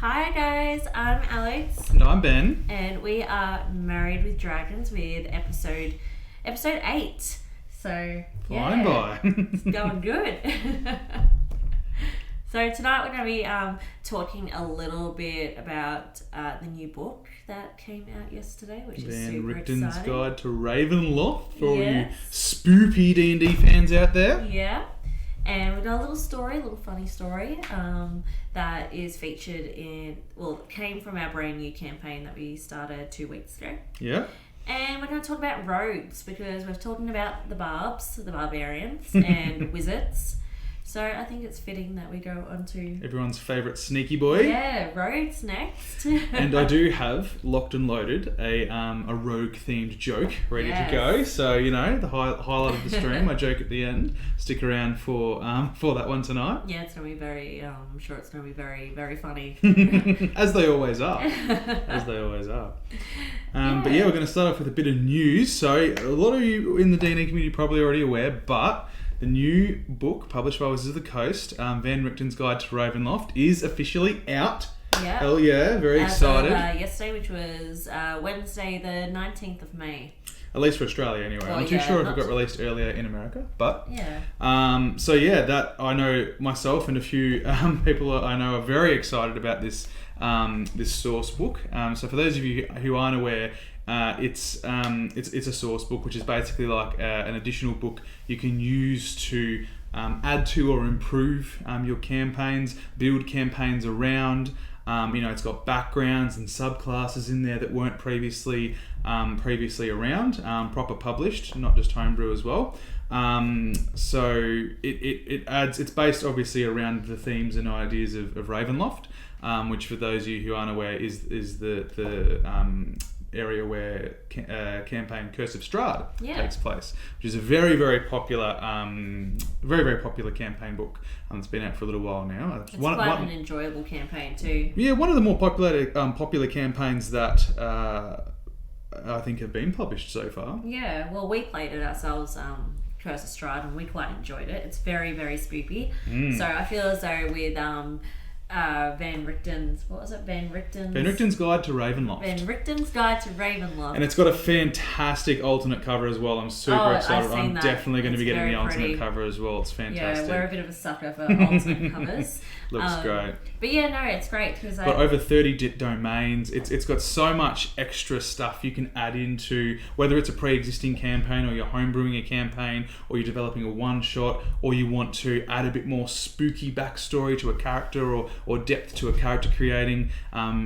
Hi guys, I'm Alex. And I'm Ben. And we are Married with Dragons with episode 8. So Flying by. It's going good. So tonight we're going to be talking a little bit about the new book that came out yesterday, which is Van super Richten's exciting. Guide to Ravenloft for all you Yes. spoopy D&D fans out there. Yeah. And we've got a little funny story that is featured it came from our brand new campaign that we started 2 weeks ago. Yeah. And we're going to talk about rogues because we're talking about the barbarians and wizards. So I think it's fitting that we go on to... Everyone's favourite sneaky boy. Yeah, rogues next. And I do have, locked and loaded, a rogue-themed joke ready to go. So, the highlight of the stream, my joke at the end. Stick around for that one tonight. Yeah, it's going to be very... I'm sure it's going to be very, very funny. As they always are. But yeah, we're going to start off with a bit of news. So a lot of you in the D&D community are probably already aware, but the new book published by Wizards of the Coast, Van Richten's Guide to Ravenloft, is officially out. Yeah. Hell yeah, very excited. Yesterday, which was Wednesday the 19th of May. At least for Australia anyway. I'm not too sure if it got released earlier in America, but... Yeah. That I know myself and a few people I know are very excited about this source book. So for those of you who aren't aware, it's a source book, which is basically like an additional book you can use to add to or improve your campaigns, build campaigns around. It's got backgrounds and subclasses in there that weren't previously around, proper published, not just homebrew as well. So it adds. It's based obviously around the themes and ideas of Ravenloft, which for those of you who aren't aware is the area where campaign Curse of Strahd takes place, which is a very, very popular campaign book. It's been out for a little while now. It's quite an enjoyable campaign too. Yeah, one of the more popular campaigns that I think have been published so far. Yeah, well, we played it ourselves, Curse of Strahd, and we quite enjoyed it. It's very, very spoopy. So I feel as though with Van Richten's Guide to Ravenloft. Van Richten's Guide to Ravenloft. And it's got a fantastic alternate cover as well. I'm super excited. I'm definitely going to be getting the alternate cover as well. It's fantastic. Yeah, we're a bit of a sucker for alternate covers. Looks great. But yeah, no, it's great because got over 30 domains. It's got so much extra stuff you can add into, whether it's a pre-existing campaign or you're homebrewing a campaign or you're developing a one-shot or you want to add a bit more spooky backstory to a character or depth to a character creating.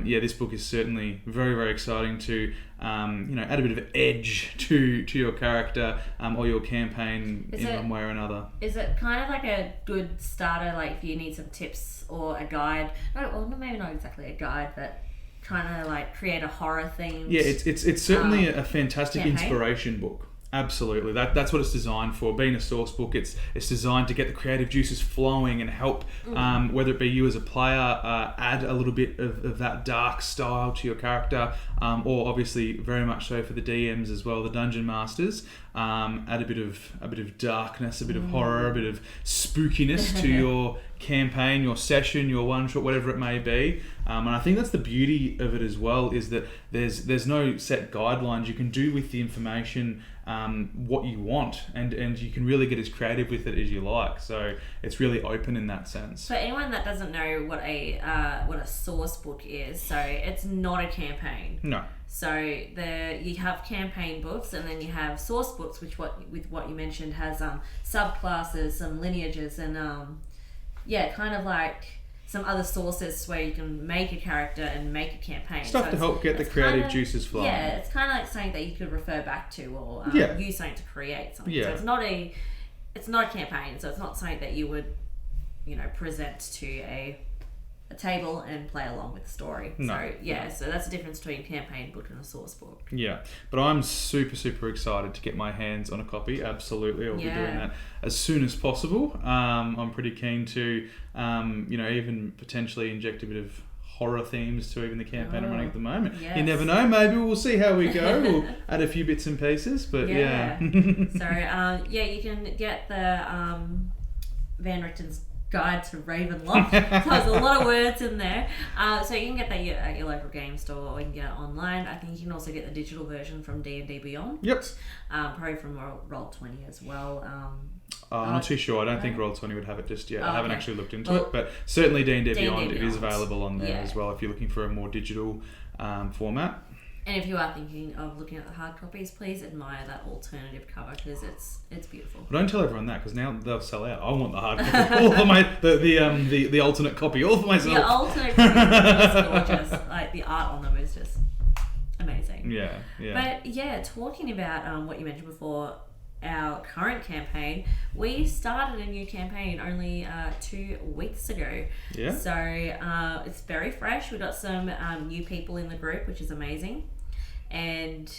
This book is certainly very, very exciting to add a bit of edge to your character or your campain one way or another. Is it kind of like a good starter, like if you need some tips or a guide? Maybe not exactly a guide, but kind of like create a horror theme. Yeah, it's certainly a fantastic campaign. Inspiration book. Absolutely, that's what it's designed for. Being a source book, it's designed to get the creative juices flowing and help, whether it be you as a player, add a little bit of that dark style to your character, or obviously very much so for the DMs as well, the dungeon masters. Add a bit of darkness, a bit of horror, a bit of spookiness to your campaign, your session, your one shot, whatever it may be. And I think that's the beauty of it as well, is that there's no set guidelines. You can do with the information what you want, and you can really get as creative with it as you like. So it's really open in that sense. For anyone that doesn't know what a source book is, so it's not a campaign. No. So you have campaign books, and then you have source books, which with what you mentioned has subclasses, some lineages, and kind of like some other sources where you can make a character and make a campaign. Stuff to help get the creative juices flowing. Yeah, it's kind of like something that you could refer back to or use something to create something. Yeah. So it's not a campaign, so it's not something that you would, present to a table and play along with the story. No. So that's the difference between a campaign book and a source book. Yeah, but I'm super, super excited to get my hands on a copy. Absolutely, I'll be doing that as soon as possible. I'm pretty keen to, even potentially inject a bit of horror themes to even the campaign I'm running at the moment. Yes. You never know, maybe we'll see how we go. We'll add a few bits and pieces, but So, you can get the Van Richten's Guide to Ravenloft. So there's a lot of words in there. So you can get that at your local game store, or you can get it online. I think you can also get the digital version from D&D Beyond. Yep. Probably from Roll20 as well. I'm not too sure. I don't think Roll20 would have it just yet. I haven't okay. actually looked into it, but certainly D&D Beyond, it is Beyond. available on there as well if you're looking for a more digital format. And if you are thinking of looking at the hard copies, please admire that alternative cover because it's beautiful. But don't tell everyone that because now they'll sell out. I want the hard copy, all for the alternate copy, all for myself. The alternate copy is gorgeous. Like the art on them is just amazing. Yeah. But yeah, talking about what you mentioned before, our current campaign, we started a new campaign only 2 weeks ago. Yeah. So it's very fresh. We've got some new people in the group, which is amazing. And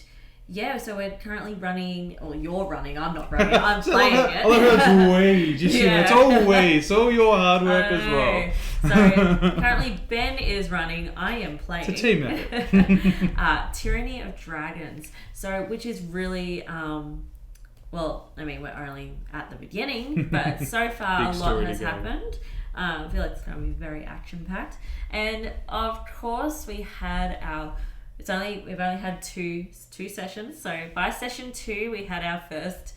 yeah, so we're currently running, or you're running, I'm not running, I'm playing it. I love how it's we. Just it's all we. It's all your hard work as well. So currently Ben is running, I am playing. It's a team effort. Tyranny of Dragons. So, which is really, well, I mean, we're only at the beginning, but so far a lot has happened. I feel like it's going to be very action-packed. And of course, we've only had two sessions. So by session 2, we had our first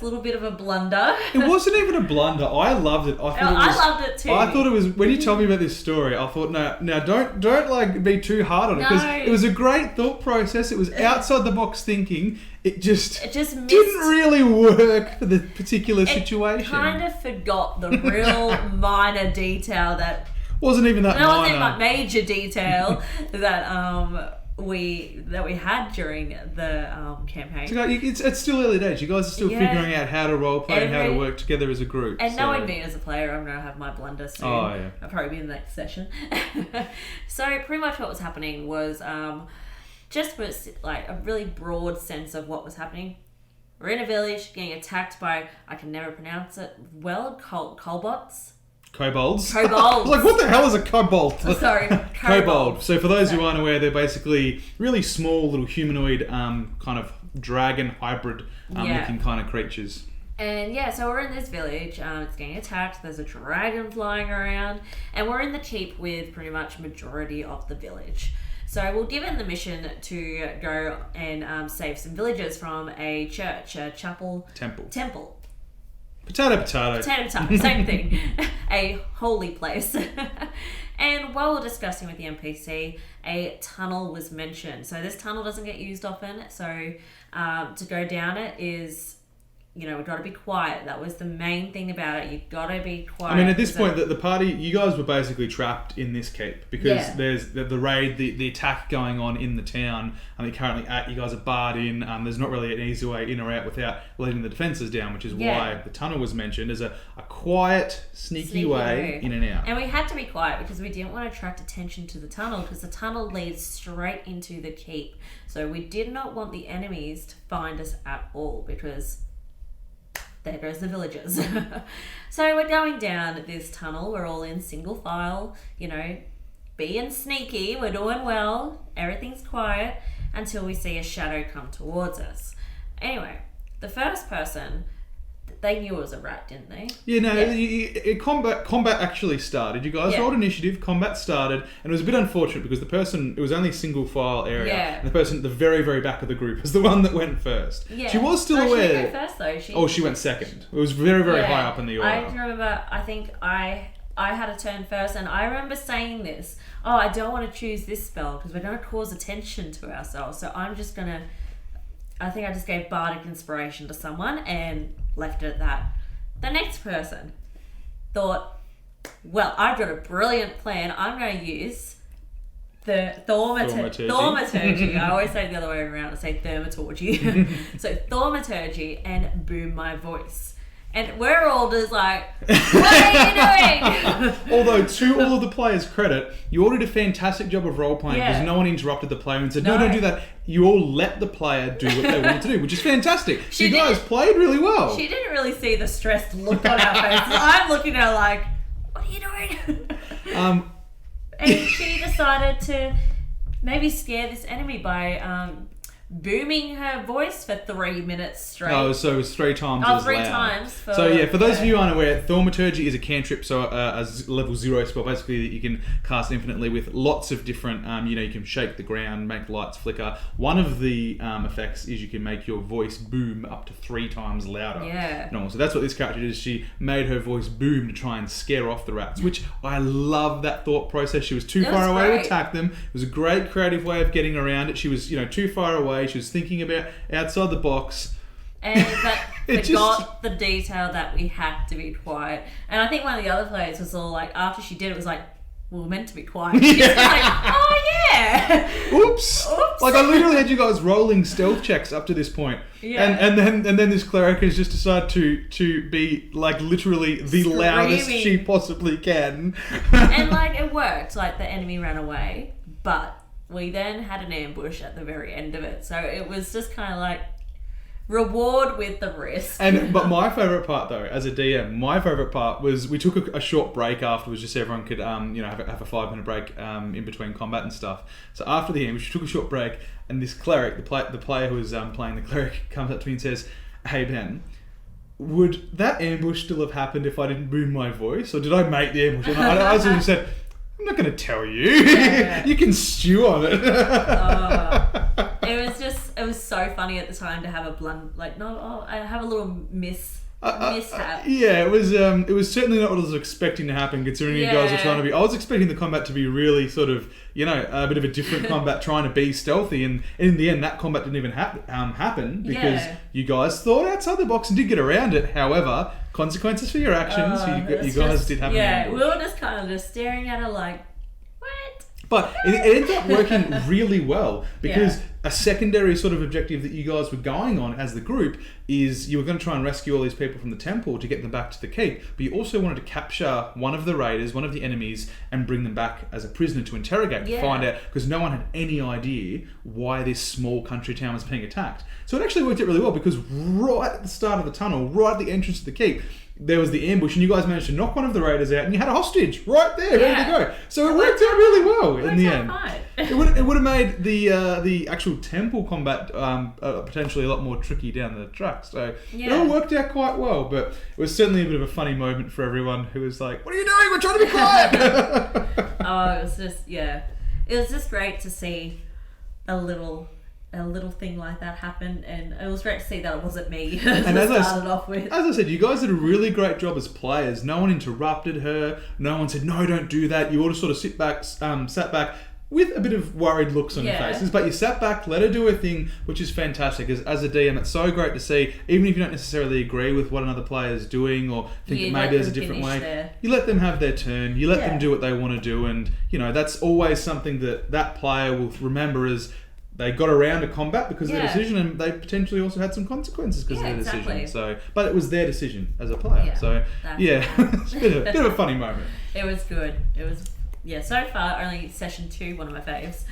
little bit of a blunder. It wasn't even a blunder. I loved it. I loved it too. I thought it was, when you told me about this story, I thought, now don't like be too hard on it because it was a great thought process. It was outside the box thinking. It just didn't really work for the particular situation. Kind of forgot the real minor detail that wasn't even that minor. That wasn't a major detail that we had during the campaign. So it's still early days. You guys are still figuring out how to roleplay and how to work together as a group. And knowing me as a player, I'm going to have my blunder soon. Oh, yeah. I'll probably be in the next session. So pretty much what was happening was just was like a really broad sense of what was happening. We're in a village getting attacked by, I can never pronounce it well, kobolds. Kobolds. I was like, what the hell is a kobold? Sorry. Kobold. So for those who aren't aware, they're basically really small little humanoid kind of dragon hybrid looking kind of creatures. And yeah, so we're in this village, it's getting attacked, there's a dragon flying around, and we're in the keep with pretty much majority of the village. So we're given the mission to go and save some villagers from a church, a chapel. Temple. Potato. Same thing. A holy place. And while we're discussing with the NPC, a tunnel was mentioned. So this tunnel doesn't get used often. So to go down it is, we've got to be quiet. That was the main thing about it. You've got to be quiet. I mean, at this point, the party, you guys were basically trapped in this keep because there's the raid, the attack going on in the town. I mean, currently you guys are barred in. There's not really an easy way in or out without letting the defences down, which is why the tunnel was mentioned as a quiet, sneaky way in and out. And we had to be quiet because we didn't want to attract attention to the tunnel because the tunnel leads straight into the keep. So we did not want the enemies to find us at all because there goes the villagers. So we're going down this tunnel. We're all in single file, being sneaky. We're doing well. Everything's quiet until we see a shadow come towards us. Anyway, the first person, they knew it was a rat, didn't they? Combat actually started. You guys rolled initiative, combat started, and it was a bit unfortunate because it was only single file area, and the person at the very, very back of the group was the one that went first. Yeah. She was still aware. She didn't go first though. She went second. It was very, very high up in the order. I remember, I think I had a turn first, and I remember saying this, I don't want to choose this spell because we're going to cause attention to ourselves, so I'm just going to, I think I just gave bardic inspiration to someone and left it at that. The next person thought, well, I've got a brilliant plan. I'm going to use the thaumaturgy. I always say it the other way around. I say thaumaturgy. So thaumaturgy and boom my voice. And we're all just like, what are you doing? Although, to all of the players' credit, you all did a fantastic job of role-playing because no one interrupted the player and said, no, don't do that. You all let the player do what they wanted to do, which is fantastic. You guys played really well. She didn't really see the stressed look on our faces. I'm looking at her like, what are you doing? And she decided to maybe scare this enemy by booming her voice for 3 minutes straight. Oh, so it was 3 times Oh, as 3 loud. times. For those of you who aren't aware, Thaumaturgy is a cantrip, so level 0 spell, basically that you can cast infinitely with lots of different, you can shake the ground, make lights flicker. One of the effects is you can make your voice boom up to 3 times louder. Yeah. Normal. So that's what this character did, is she made her voice boom to try and scare off the rats, which I love that thought process. She was too far away to attack them. It was a great creative way of getting around it. She was, too far away. She was thinking about outside the box. But forgot the detail that we had to be quiet. And I think one of the other players was all like, after she did it, was like, well, we're meant to be quiet. She's like, oh yeah. Oops. Like I literally had you guys rolling stealth checks up to this point. Yeah. And then this cleric has just decided to be like literally the Screaming. loudest she possibly can. And like it worked. Like the enemy ran away, but we then had an ambush at the very end of it. So it was just kind of like reward with the risk. But my favourite part though, as a DM, was we took a short break afterwards, just so everyone could have a 5-minute break in between combat and stuff. So after the ambush, we took a short break, and this cleric, the player who was playing the cleric, comes up to me and says, "Hey Ben, would that ambush still have happened if I didn't boom my voice, or did I make the ambush?" And I sort of said, "I'm not going to tell you. Yeah. You can stew on it." It was so funny at the time to have I have a little mishap. Yeah, it was certainly not what I was expecting to happen, considering you guys were trying to be. I was expecting the combat to be really sort of, a bit of a different combat, trying to be stealthy, and in the end, that combat didn't even happen because you guys thought outside the box and did get around it. However, consequences for your actions. You guys did have an ambush. We were just kind of just staring at her like, what? But it ended up working really well because a secondary sort of objective that you guys were going on as the group is you were going to try and rescue all these people from the temple to get them back to the keep, but you also wanted to capture one of the raiders, one of the enemies, and bring them back as a prisoner to interrogate, to find out, because no one had any idea why this small country town was being attacked. So it actually worked out really well, because right at the start of the tunnel, right at the entrance to the keep, there was the ambush, and you guys managed to knock one of the raiders out, and you had a hostage right there, ready to go. So it worked out really well in the end. It would have made the actual temple combat potentially a lot more tricky down the track. So it all worked out quite well, but it was certainly a bit of a funny moment for everyone who was like, "What are you doing? We're trying to be quiet." It was just great to see a little thing like that happen, and it was great to see that it wasn't me. And as I said, you guys did a really great job as players. No one interrupted her. No one said, "No, don't do that." You all just sort of sat back with a bit of worried looks on your faces, but you sat back, let her do her thing, which is fantastic. As a DM, it's so great to see, even if you don't necessarily agree with what another player is doing or think maybe there's a different way, you let them have their turn, you let them do what they want to do, and that's always something that player will remember as they got around a combat because of their decision, and they potentially also had some consequences because of their decision. So, but it was their decision as a player. So, it's a bit of a funny moment. It was good. It was, so far, only session 2, one of my faves.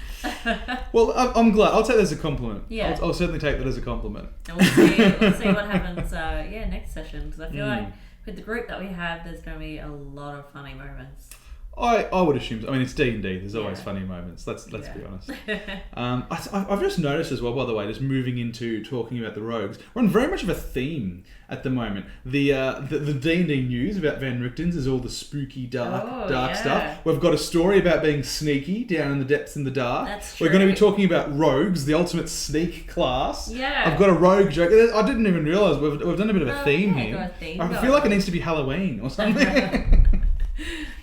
Well, I'm glad. I'll take that as a compliment. Yeah. I'll certainly take that as a compliment. And we'll see what happens, next session, because I feel like with the group that we have, there's going to be a lot of funny moments. I would assume so. I mean, it's D&D. There's always funny moments. Let's be honest. I've just noticed as well, by the way, just moving into talking about the rogues, we're on very much of a theme at the moment. The D&D news about Van Richten's is all the spooky, dark stuff. We've got a story about being sneaky down in the depths in the dark. That's true. We're going to be talking about rogues, the ultimate sneak class. Yeah. I've got a rogue joke. I didn't even realise we've done a bit of a theme here. Got a theme I feel like it needs to be Halloween or something.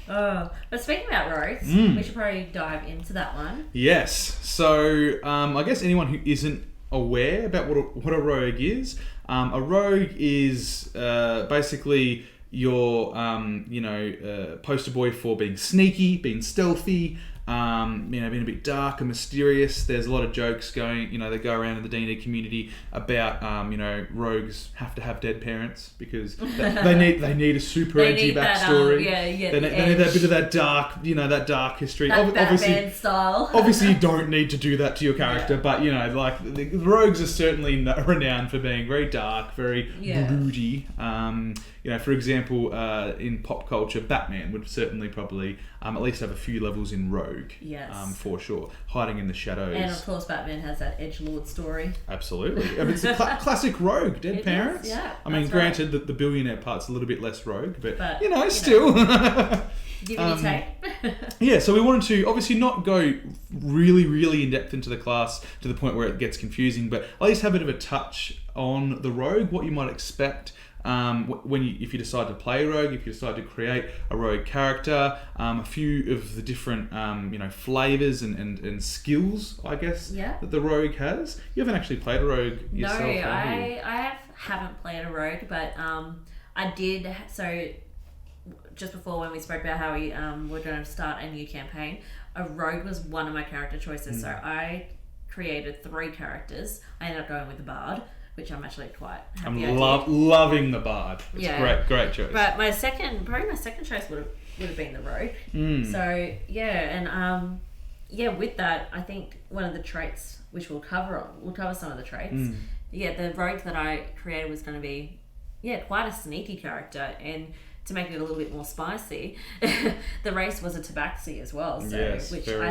But speaking about rogues, we should probably dive into that one. Yes. So I guess anyone who isn't aware about what a rogue is, a rogue is basically your poster boy for being sneaky, being stealthy, being a bit dark and mysterious. There's a lot of jokes going, they go around in the D&D community about, rogues have to have dead parents because they need a super edgy backstory. They need that bit of that dark history. That Batman style. Obviously, you don't need to do that to your character, but the rogues are certainly renowned for being very dark, very broody. For example, in pop culture, Batman would certainly probably at least have a few levels in rogue. rogue. Yes. For sure. Hiding in the shadows. And of course, Batman has that edgelord story. Absolutely. I mean, it's a classic rogue, dead It parents. is, yeah. I mean, That's granted that the billionaire part's a little bit less rogue, but you still. Give me your take. Yeah, so we wanted to obviously not go really, really in depth into the class to the point where it gets confusing, but at least have a bit of a touch on the rogue, what you might expect if you decide to play rogue, if you decide to create a rogue character, a few of the different flavors and skills, I guess, that the rogue has. You haven't actually played a rogue yourself, No, have you? I haven't played a rogue, but I did. So just before, when we spoke about how we were going to start a new campaign, a rogue was one of my character choices. So I created 3 characters. I ended up going with the bard, which I'm actually quite happy. I'm loving the bard. It's a great choice. But my second choice would have been the rogue. So and with that, I think one of the traits which we'll cover some of the traits. The rogue that I created was going to be quite a sneaky character, and to make it a little bit more spicy, the race was a tabaxi as well. So, I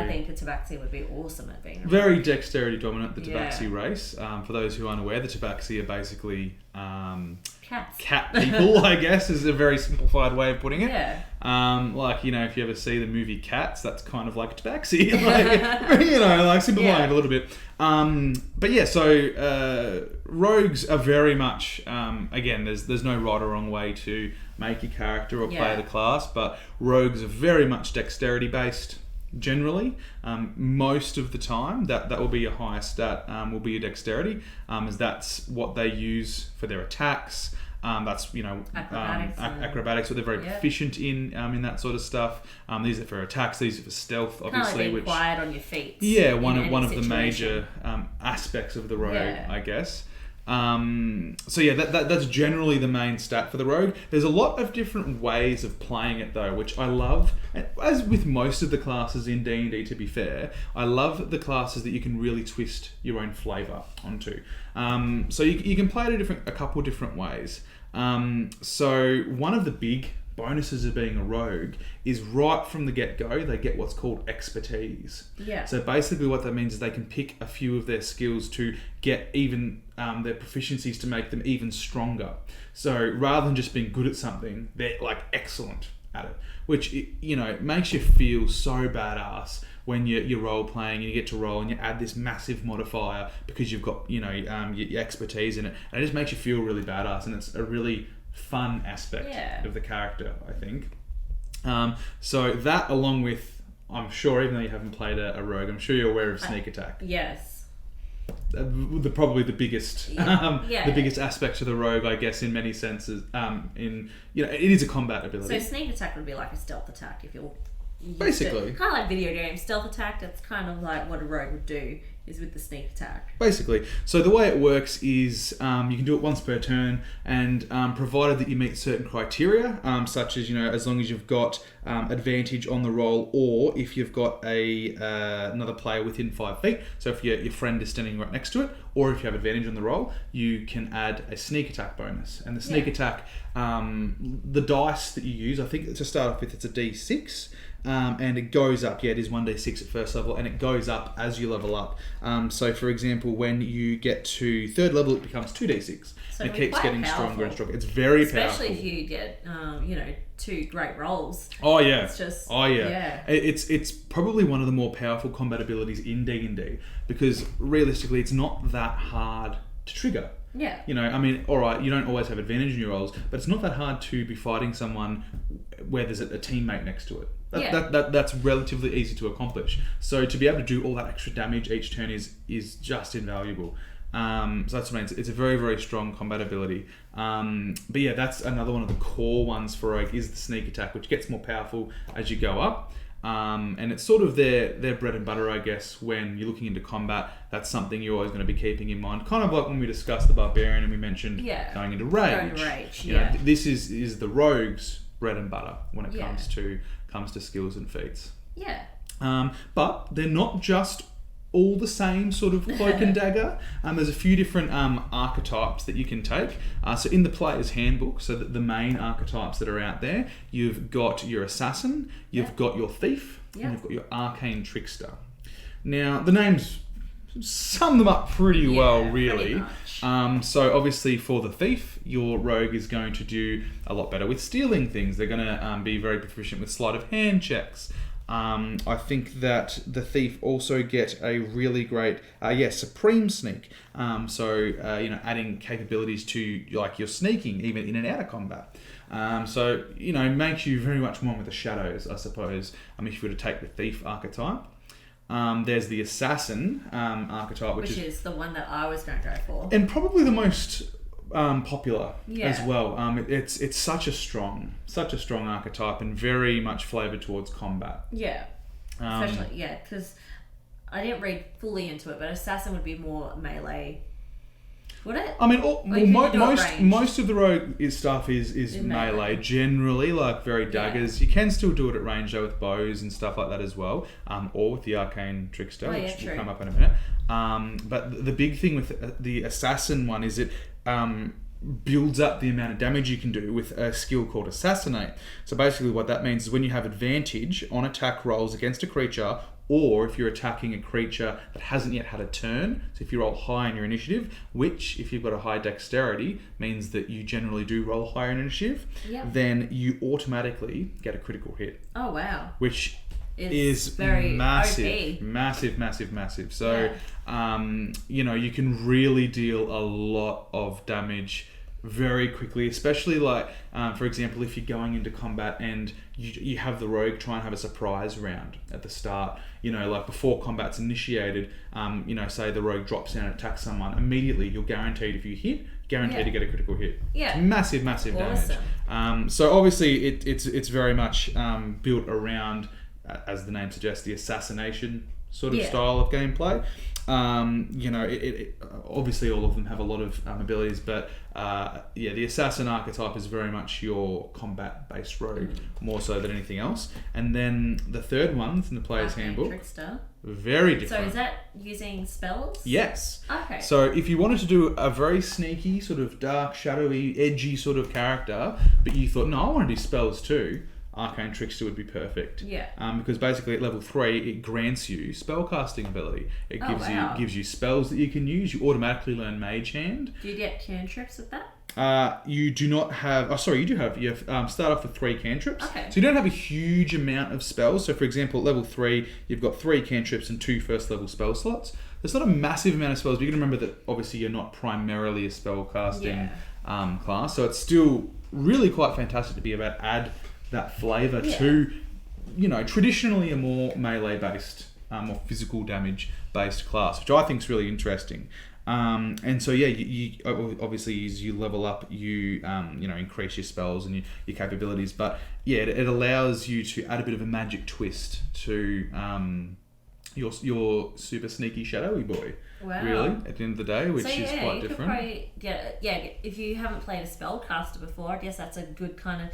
think the tabaxi would be awesome at being a very dexterity dominant, the tabaxi race. For those who aren't aware, the tabaxi are basically cats. Cat people, I guess, is a very simplified way of putting it. Yeah. If you ever see the movie Cats, that's kind of like a tabaxi. Simplifying it a little bit. Rogues are very much, again, there's no right or wrong way to make a character or play the class, but rogues are very much dexterity based generally. Most of the time that will be your highest stat, will be your dexterity, as that's what they use for their attacks. That's acrobatics, what they're very proficient in that sort of stuff. These are for attacks, these are for stealth, obviously. Kind of being quiet on your feet. Yeah, one of the major aspects of the rogue, I guess. That's generally the main stat for the rogue. There's a lot of different ways of playing it though, which I love. As with most of the classes in D&D, to be fair, I love the classes that you can really twist your own flavour onto. So you can play it a couple different ways. So one of the big bonuses of being a rogue is right from the get-go, they get what's called expertise. Yeah. So basically what that means is they can pick a few of their skills to get even their proficiencies to make them even stronger. So rather than just being good at something, they're like excellent at it, which makes you feel so badass when you're role playing and you get to roll and you add this massive modifier because you've got your expertise in it, and it just makes you feel really badass, and it's a really fun aspect of the character, I think. So that, along with, I'm sure, even though you haven't played a rogue, I'm sure you're aware of sneak attack. Yes. Probably the biggest, the biggest aspect of the rogue, I guess, in many senses. It is a combat ability. So sneak attack would be like a stealth attack if you're basically kind of like video games. Stealth attack, that's kind of like what a rogue would do, is with the sneak attack. Basically. So the way it works is you can do it once per turn, and provided that you meet certain criteria, such as, as long as you've got advantage on the roll, or if you've got another player within 5 feet, so if your friend is standing right next to it, or if you have advantage on the roll, you can add a sneak attack bonus. And the sneak attack, the dice that you use, I think to start off with, it's a D6. And it goes up. It is 1d6 at first level, and it goes up as you level up. So, for example, when you get to 3rd level, it becomes 2d6. So and it keeps getting stronger and stronger. It's very powerful. Especially if you get, 2 great rolls. Oh, yeah. It's just... Oh, yeah. It's probably one of the more powerful combat abilities in D&D, because realistically, it's not that hard to trigger. Yeah. Alright, you don't always have advantage in your rolls, but it's not that hard to be fighting someone where there's a teammate next to it. That's relatively easy to accomplish. So to be able to do all that extra damage each turn is just invaluable. So that's what I mean. It's a very, very strong combat ability. That's another one of the core ones for Rogue, is the sneak attack, which gets more powerful as you go up. And it's sort of their bread and butter, I guess, when you're looking into combat. That's something you're always going to be keeping in mind. Kind of like when we discussed the Barbarian and we mentioned going into Rage. This is the Rogue's bread and butter when it comes to skills and feats. Yeah. But they're not just all the same sort of cloak and dagger. There's a few different archetypes that you can take. So in the player's handbook, so that the main archetypes that are out there, you've got your assassin, you've got your thief, and you've got your arcane trickster. Now, the names sum them up pretty well, really. So obviously for the thief, your rogue is going to do a lot better with stealing things. They're going to be very proficient with sleight of hand checks. I think that the thief also get a really great, supreme sneak. Adding capabilities to like your sneaking, even in and out of combat. Makes you very much one with the shadows, I suppose. If you were to take the thief archetype. There's the assassin archetype, which is the one that I was going to go for, and probably the most popular as well. It's such a strong archetype and very much flavoured towards combat. Yeah, especially because I didn't read fully into it, but assassin would be more melee. Would it? I mean, most of the rogue stuff is melee generally, like very daggers. You can still do it at range though with bows and stuff like that as well, or with the arcane trickster, which will come up in a minute. But the big thing with the assassin one is it builds up the amount of damage you can do with a skill called assassinate. So basically what that means is when you have advantage on attack rolls against a creature, or if you're attacking a creature that hasn't yet had a turn, so if you roll high in your initiative, which if you've got a high dexterity means that you generally do roll higher in initiative, then you automatically get a critical hit. Oh wow. Which is very massive. So you can really deal a lot of damage very quickly, especially like for example, if you're going into combat and you have the rogue try and have a surprise round at the start, like before combat's initiated, say the rogue drops down and attacks someone, immediately you're guaranteed, if you hit, to get a critical hit. It's massive damage. So obviously it's very much built around, as the name suggests, the assassination sort of style of gameplay. Obviously all of them have a lot of abilities, but the assassin archetype is very much your combat-based rogue, more so than anything else. And then the third one from the player's handbook, trickster. Very different. So is that using spells? Yes. Okay. So if you wanted to do a very sneaky, sort of dark, shadowy, edgy sort of character, but you thought, no, I want to do spells too, Arcane Trickster would be perfect. Yeah. Because basically at level 3 it grants you spellcasting ability. It gives you spells that you can use. You automatically learn Mage Hand. Do you get cantrips with that? You do not have. You do have. You start off with 3 cantrips. Okay. So you don't have a huge amount of spells. So for example, at level 3, you've got 3 cantrips and 2 first level spell slots. There's not a massive amount of spells, but you can remember that obviously you're not primarily a spellcasting class. So it's still really quite fantastic to be able to add that flavour to, traditionally a more melee based, more physical damage based class, which I think is really interesting. And so you obviously as you level up, you increase your spells and your capabilities, but it allows you to add a bit of a magic twist to your super sneaky shadowy boy. Wow. Really, at the end of the day, which is quite different. Probably if you haven't played a spellcaster before, I guess that's a good kind of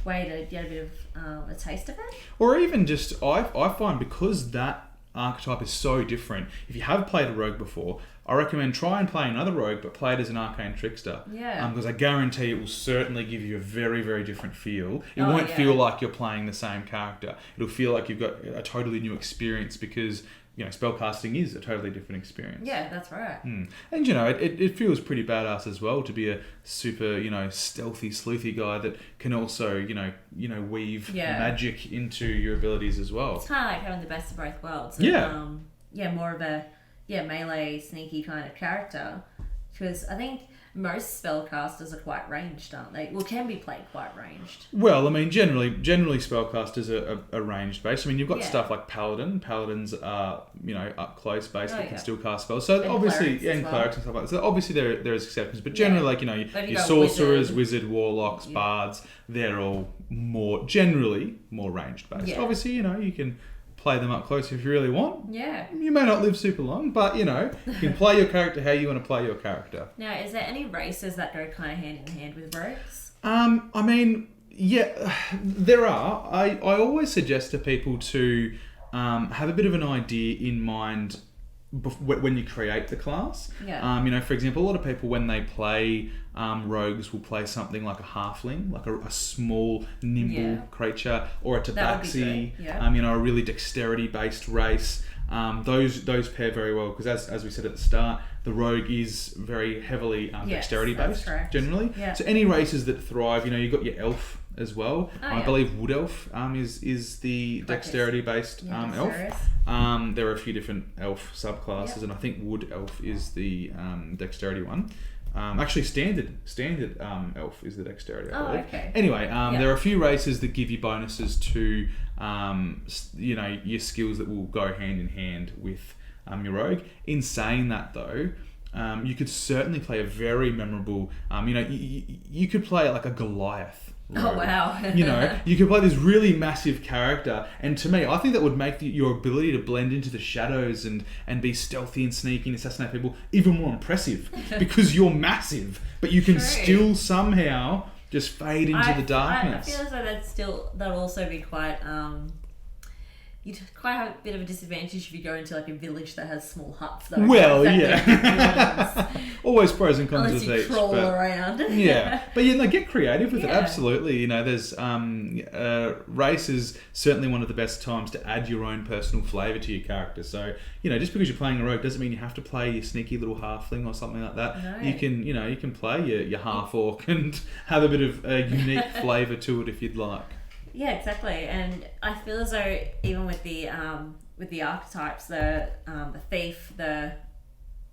way to get a bit of a taste of it. Or even just, I find because that archetype is so different, if you have played a rogue before, I recommend try and play another rogue, but play it as an arcane trickster. Yeah. Because I guarantee it will certainly give you a very, very different feel. It won't feel like you're playing the same character. It'll feel like you've got a totally new experience because spellcasting is a totally different experience. Yeah, that's right. And it feels pretty badass as well to be a super, stealthy, sleuthy guy that can also, weave magic into your abilities as well. It's kind of like having the best of both worlds. More of a melee, sneaky kind of character. Because I think most spellcasters are quite ranged, aren't they? Well, can be played quite ranged. Well, I mean, generally spellcasters are ranged based. I mean, you've got stuff like Paladin. Paladins are, up close based, but can still cast spells. So obviously, clerics and stuff like that. So obviously there is exceptions, but generally, your sorcerers, wizard, warlocks, bards, they're all generally more ranged based. Yeah. Obviously, you can play them up close if you really want. Yeah. You may not live super long, but you can play your character how you want to play your character. Now, is there any races that go kind of hand in hand with rogues? I mean, there are. I always suggest to people to have a bit of an idea in mind when you create the class. Yeah. You know, for example, a lot of people when they play rogues will play something like a halfling, like a small, nimble creature, or a tabaxi. Yeah. You know, a really dexterity-based race. Those pair very well because as we said at the start, the rogue is very heavily dexterity-based generally. Yeah. So any races that thrive, you know, you've got your elf as well. I believe wood elf is the dexterity-based elf. There are a few different elf subclasses, and I think wood elf is the dexterity one. Actually, standard elf is the dexterity. I believe. Okay. Anyway, there are a few races that give you bonuses to you know, your skills that will go hand in hand with your rogue. In saying that, though, you could certainly play a very memorable. You know, you could play like a Goliath. Rogue. Oh wow! You know, you could play this really massive character, and to me, I think that would make your ability to blend into the shadows and be stealthy and sneaky and assassinate people even more impressive because you're massive, but you can still somehow just fade into the darkness. I feel as though that'll also be quite. You'd quite have a bit of a disadvantage if you go into like a village that has small huts. Though. Well, always pros and cons with each. Crawl around. But get creative with it. Absolutely, you know, there's race is certainly one of the best times to add your own personal flavour to your character. So you know, just because you're playing a rogue doesn't mean you have to play your sneaky little halfling or something like that. No. You can play your half orc and have a bit of a unique flavour to it if you'd like. Yeah, exactly. And I feel as though even with the archetypes, the thief, the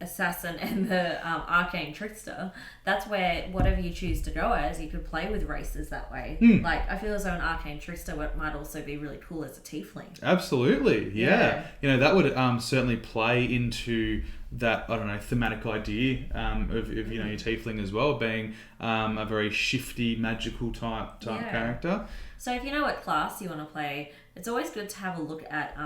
assassin, and the arcane trickster, that's where whatever you choose to go as, you could play with races that way. Like I feel as though an arcane trickster might also be really cool as a tiefling. Absolutely, yeah. You know, that would certainly play into that, I don't know, thematic idea of you know, your tiefling as well being a very shifty, magical type character. So if you know what class you want to play, it's always good to have a look at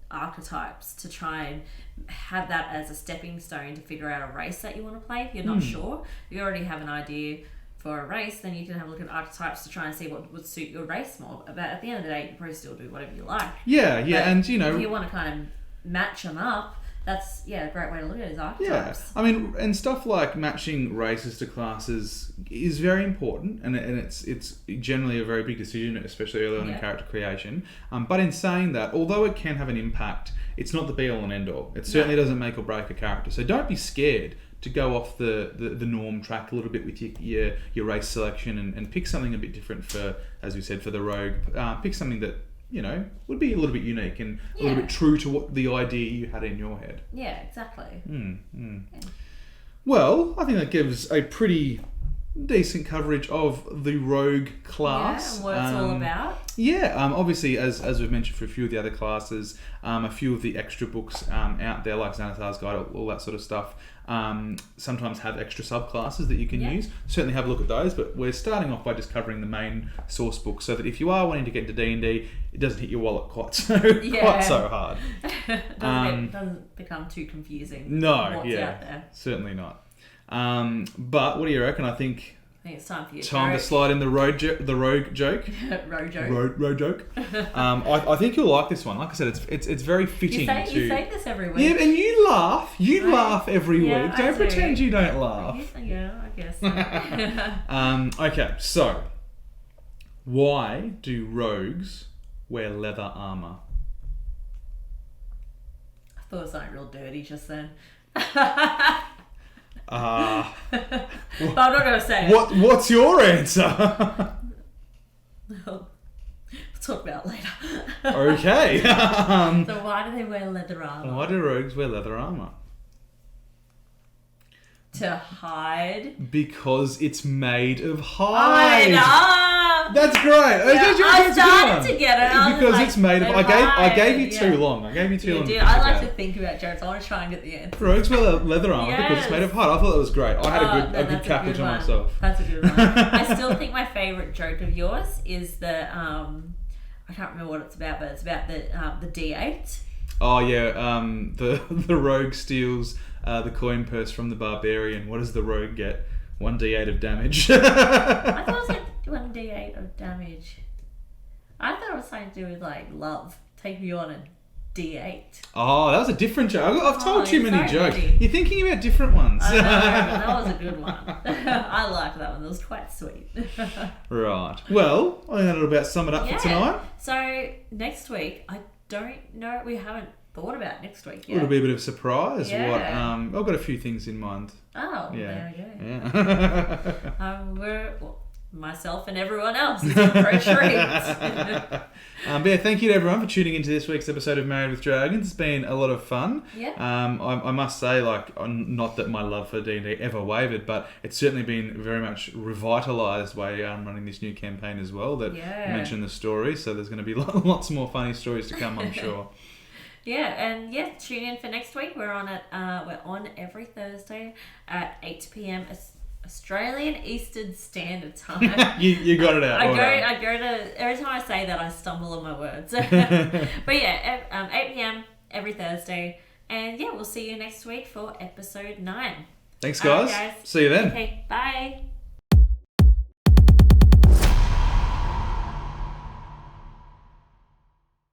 archetypes to try and have that as a stepping stone to figure out a race that you want to play. If you're not sure, if you already have an idea for a race, then you can have a look at archetypes to try and see what would suit your race more. But at the end of the day, you can probably still do whatever you like. Yeah, but and you know, if you want to kind of match them up, that's a great way to look at it is archetypes. I mean, and stuff like matching races to classes is very important, and it's generally a very big decision, especially early on in character creation. But in saying that, although it can have an impact, it's not the be all and end all. It certainly doesn't make or break a character. So don't be scared to go off the norm track a little bit with your race selection and pick something a bit different for, as we said, for the rogue. Pick something that, you know, would be a little bit unique and a little bit true to what the idea you had in your head. Yeah, exactly. Yeah. Well, I think that gives a pretty decent coverage of the rogue class. Yeah, and what it's all about. Yeah, obviously, as we've mentioned for a few of the other classes, a few of the extra books out there, like Xanathar's Guide, all that sort of stuff, sometimes have extra subclasses that you can use. Certainly have a look at those, but we're starting off by just covering the main source book so that if you are wanting to get into D&D, it doesn't hit your wallet quite so hard. Doesn't become too confusing. No, what's out there. Certainly not. But what do you reckon? I think it's time for you. To slide in the rogue joke. Road joke. Road joke. I think you'll like this one. Like I said, it's very fitting. You say this every week. Yeah, and you laugh. You laugh every week. Don't pretend you don't laugh. Yeah, I guess. Okay, so why do rogues wear leather armor? I thought it was something real dirty just then. But I'm not going to say it. What's your answer? We'll talk about it later. Okay. So why do they wear leather armor? Why do rogues wear leather armor? To hide. Because it's made of hide. That's great. I started to get it. Because it's made of. I gave you too long. I gave you too long. Dude, I like to think about jokes. I want to try and get the end. Rogues wear leather armor because it's made of hide. I thought that was great. I had a good cackle to myself. That's a good one. I still think my favourite joke of yours is the I can't remember what it's about, but it's about the D8. Oh yeah, the rogue steals the coin purse from the barbarian. What does the rogue get? 1d8 of damage. I thought it was like 1d8 of damage. I thought it was something to do with like love. Take me on a D8. Oh, that was a different joke. I've told too you're many so jokes. ready. You're thinking about different ones. I know, but that was a good one. I liked that one. That was quite sweet. Right. Well, I think that'll about sum it up for tonight. So next week, I don't know. We haven't thought about next week yet. It'll be a bit of a surprise. Yeah. What? I've got a few things in mind. Oh, Yeah. there we go. Yeah. Myself and everyone else is in for a treat. But yeah, thank you to everyone for tuning into this week's episode of Married with Dragons. It's been a lot of fun. Yeah. I must say, like, not that my love for D&D ever wavered, but it's certainly been very much revitalised by running this new campaign as well that mentioned the story. So there's going to be lots more funny stories to come, I'm sure. Tune in for next week. We're on every Thursday at 8 p.m. Australian Eastern Standard Time. you got it out. I go to every time I say that I stumble on my words. But 8 p.m. every Thursday, and we'll see you next week for episode 9. Thanks, guys. See you then. Okay, bye.